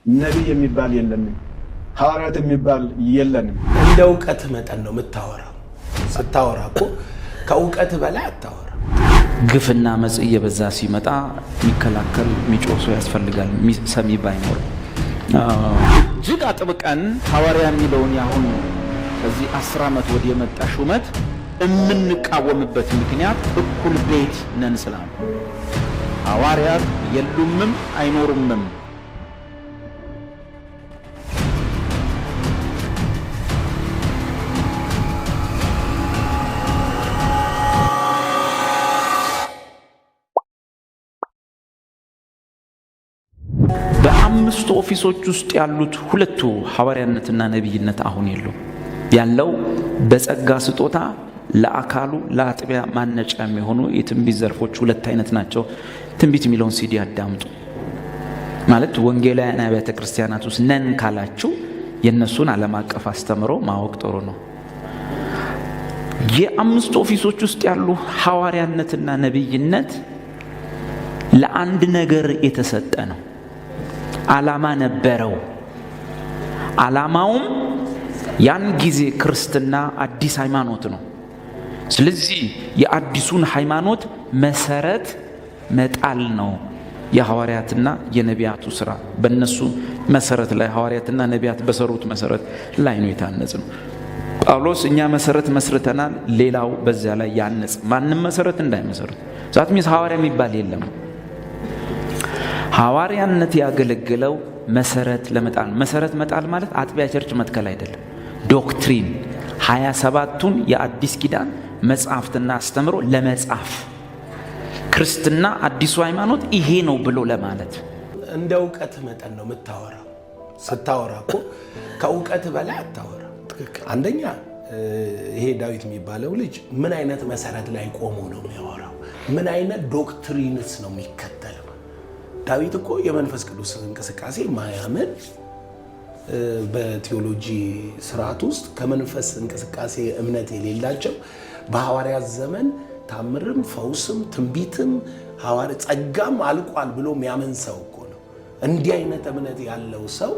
ነብይ የሚባል የለንም ሐዋርያት የሚባል የለንም እንደ ዕውቀት መጠን ነው የምታወራው ስታወራ እኮ ከዕውቀት በላይ አታወራ ግፍና መጽ እየበዛ ሲመጣ ሚከላከል ሚጮሶ ያስፈልጋል ሰሚ ባይኖር እጅግ አጥብቀን ሐዋርያ የሚለውን ያሁን ከዚህ 10 ዓመት ወዲህ የመጣ ሹመት እምንቃወምበት ምክንያት እኩል ቤት ነን ስላሉ ሐዋርያት የሉምም አይኖሩምም በአምስቱ ኦፊሶች ውስጥ ያሉት ሁለቱ ሐዋርያነትና ነብይነት አሁን ያለው በጸጋ ስጦታ ለአካሉ ለአጥቢያ ማነጫ የሚሆኑ የትንቢት ዘርፎች ሁለት አይነት ናቸው። ትንቢት የሚለውን ሲዲ አዳምጡ። ማለት ወንጌላውያን አብያተ ክርስቲያናት ውስጥ ነን ካላችሁ የነሱን ዓለም አቀፍ አስተምሮ ማወቅ ጥሩ ነው። የአምስቱ ኦፊሶች ውስጥ ያሉ ሐዋርያነትና ነብይነት ለአንድ ነገር የተሰጠ ነው። ዓላማ ነበረው። ዓላማውም ያን ጊዜ ክርስትና አዲስ ሃይማኖት ነው። ስለዚህ የአዲሱን ሃይማኖት መሰረት መጣል ነው የሐዋርያትና የነቢያቱ ስራ። በእነሱ መሰረት ላይ ሐዋርያትና ነቢያት በሰሩት መሰረት ላይ ነው የታነጽ ነው። ጳውሎስ እኛ መሰረት መስርተናል፣ ሌላው በዚያ ላይ ያነጽ። ማንም መሰረት እንዳይመሰረት ዛትሚስ ሐዋርያ የሚባል የለም። ሐዋርያነት ያገለገለው መሰረት ለመጣል። መሰረት መጣል ማለት አጥቢያ ቸርች መትከል አይደለም። ዶክትሪን 27ቱን የአዲስ ኪዳን መጽሐፍትና አስተምሮ ለመጻፍ ክርስትና አዲሱ ሃይማኖት ይሄ ነው ብሎ ለማለት እንደ ዕውቀት መጠን ነው የምታወራው። ስታወራ እኮ ከዕውቀት በላይ አታወራ። አንደኛ ይሄ ዳዊት የሚባለው ልጅ ምን አይነት መሰረት ላይ ቆሞ ነው የሚያወራው? ምን አይነት ዶክትሪንስ ነው የሚከተለው? ዳዊት እኮ የመንፈስ ቅዱስ እንቅስቃሴ ማያምን በቴዎሎጂ ስርዓት ውስጥ ከመንፈስ እንቅስቃሴ እምነት የሌላቸው በሐዋርያት ዘመን ታምርም ፈውስም ትንቢትም ሐዋርያ ጸጋም አልቋል ብሎ የሚያምን ሰው እኮ ነው። እንዲህ አይነት እምነት ያለው ሰው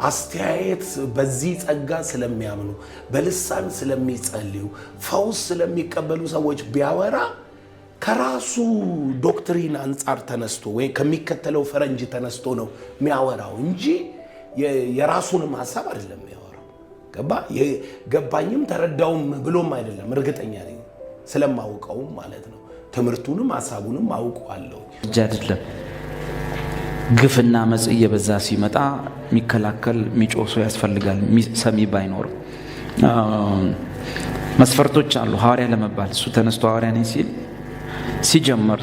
አስተያየት በዚህ ጸጋ ስለሚያምኑ በልሳን ስለሚጸልዩ ፈውስ ስለሚቀበሉ ሰዎች ቢያወራ ከራሱ ዶክትሪን አንጻር ተነስቶ ወይ ከሚከተለው ፈረንጅ ተነስቶ ነው የሚያወራው እንጂ የራሱንም ሐሳብ አይደለም የሚያወራው። ገባኝም ተረዳውም ብሎም አይደለም። እርግጠኛ ነኝ ስለማውቀውም ማለት ነው። ትምህርቱንም ሐሳቡንም አውቀዋለሁ እንጂ አይደለም። ግፍና መጽ እየበዛ ሲመጣ ሚከላከል ሚጮሶ ያስፈልጋል ሰሚ ባይኖር። መስፈርቶች አሉ ሐዋርያ ለመባል። እሱ ተነስቶ ሐዋርያ ነኝ ሲጀምር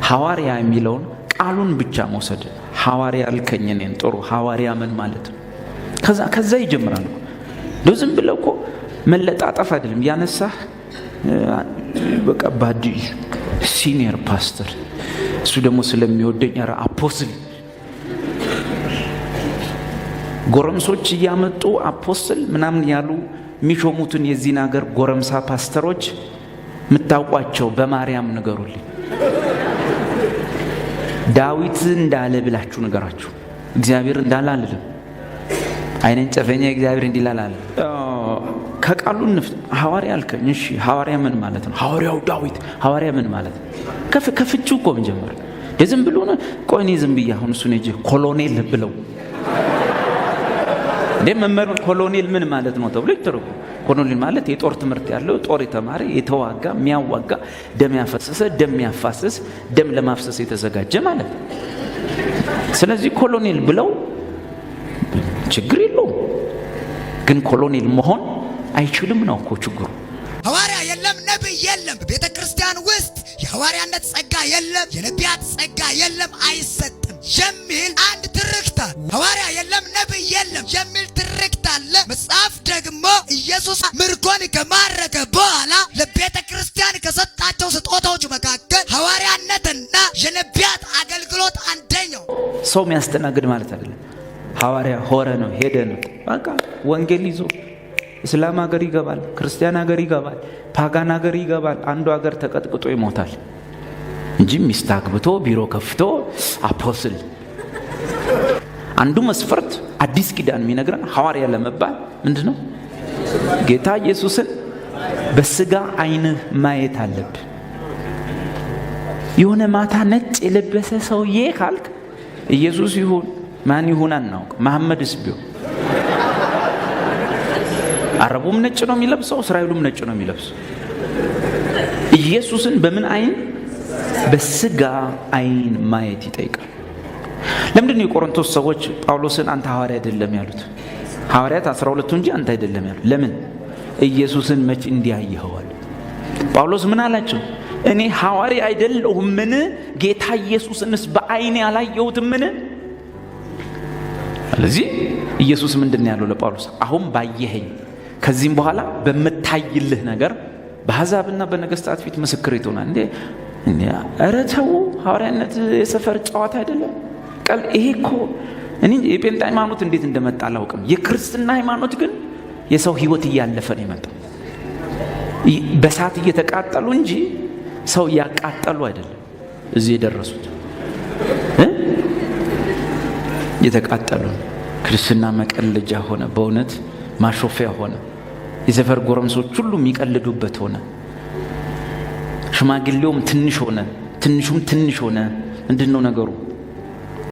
ሐዋርያ የሚለውን ቃሉን ብቻ መውሰድ። ሐዋርያ አልከኝ እኔን ጥሩ ሐዋርያ ምን ማለት ነው? ከዛ ይጀምራል። ዝም ብለው እኮ መለጣጠፍ አይደለም። ያነሳህ በቃ ባዲ ሲኒየር ፓስተር እሱ ደግሞ ስለሚወደኝ ኧረ አፖስትል ጎረምሶች እያመጡ አፖስትል ምናምን ያሉ የሚሾሙትን የዚህን ሀገር ጎረምሳ ፓስተሮች ምታውቋቸው በማርያም ንገሩልኝ። ዳዊት እንዳለ ብላችሁ ንገራችሁ። እግዚአብሔር እንዳለ አልልም። አይነን ጨፈኛ እግዚአብሔር እንዲላል አለ። ከቃሉ ሐዋርያ አልከኝ። እሺ ሐዋርያ ምን ማለት ነው? ሐዋርያው ዳዊት ሐዋርያ ምን ማለት ነው? ከፍቹ እኮ መጀመር ዝም ብሎ ነው። ቆይ እኔ ዝም ብዬ አሁን እሱ ነው ኮሎኔል ብለው መመር ኮሎኔል ምን ማለት ነው ተብሎ ይተረኩ። ኮሎኔል ማለት የጦር ትምህርት ያለው ጦር የተማረ የተዋጋ የሚያዋጋ ደም ያፈሰሰ ደም ያፋሰስ ደም ለማፍሰስ የተዘጋጀ ማለት ነው። ስለዚህ ኮሎኔል ብለው ችግር የለውም፣ ግን ኮሎኔል መሆን አይችልም ነው እኮ ችግሩ። ሐዋርያ የለም ነብይ የለም ቤተ ክርስቲያን ውስጥ የሐዋርያነት ጸጋ የለም የነቢያት ጸጋ የለም አይሰጥም የሚል አንድ ትርክት አለ። ሐዋርያ የለም ነብይ የለም የሚል ትርክት አለ። መጽሐፍ ደግሞ ኢየሱስ ምርኮን ከማረከ በኋላ ለቤተ ክርስቲያን ከሰጣቸው ስጦታዎች መካከል ሐዋርያነትና የነቢያት አገልግሎት አንደኛው። ሰው የሚያስተናግድ ማለት አይደለም። ሐዋርያ ሆረ ነው ሄደ ነው በቃ ወንጌል ይዞ እስላም ሀገር ይገባል፣ ክርስቲያን ሀገር ይገባል፣ ፓጋን ሀገር ይገባል። አንዱ ሀገር ተቀጥቅጦ ይሞታል እንጂ ሚስት አግብቶ ቢሮ ከፍቶ አፖስትል አንዱ መስፈርት አዲስ ኪዳን የሚነግረን ሐዋርያ ለመባል ምንድነው? ጌታ ኢየሱስን በስጋ ዓይንህ ማየት አለብህ። የሆነ ማታ ነጭ የለበሰ ሰውዬ ካልክ ኢየሱስ ይሁን ማን ይሁን አናውቅ። መሐመድስ ቢሆን አረቡም ነጭ ነው የሚለብሰው፣ እስራኤሉም ነጭ ነው የሚለብሰው። ኢየሱስን በምን ዓይን? በስጋ ዓይን ማየት ይጠይቃል። ለምንድን ነው የቆሮንቶስ ሰዎች ጳውሎስን አንተ ሐዋርያ አይደለም ያሉት? ሐዋርያት 12ቱ እንጂ አንተ አይደለም ያሉት። ለምን? ኢየሱስን መች እንዲያየኸዋል? ጳውሎስ ምን አላቸው? እኔ ሐዋርያ አይደለሁምን? ጌታ ኢየሱስንስ በዓይኔ አላየሁትምን? ስለዚህ ኢየሱስ ምንድን ያለው ለጳውሎስ? አሁን ባየኸኝ ከዚህም በኋላ በምታይልህ ነገር በአሕዛብና በነገሥታት ፊት ምስክር ትሆናለህ። እንዴ ኧረ ተው፣ ሐዋርያነት የሰፈር ጨዋታ አይደለም። ይሄ እኮ እኔ የጴንጤ ሃይማኖት እንዴት እንደመጣ አላውቅም። የክርስትና ሃይማኖት ግን የሰው ህይወት እያለፈ ነው የመጣው። በሳት እየተቃጠሉ እንጂ ሰው እያቃጠሉ አይደለም እዚህ የደረሱት። እየተቃጠሉ ክርስትና መቀለጃ ሆነ፣ በእውነት ማሾፊያ ሆነ። የሰፈር ጎረምሶች ሁሉ የሚቀልዱበት ሆነ። ሽማግሌውም ትንሽ ሆነ፣ ትንሹም ትንሽ ሆነ። ምንድነው ነገሩ?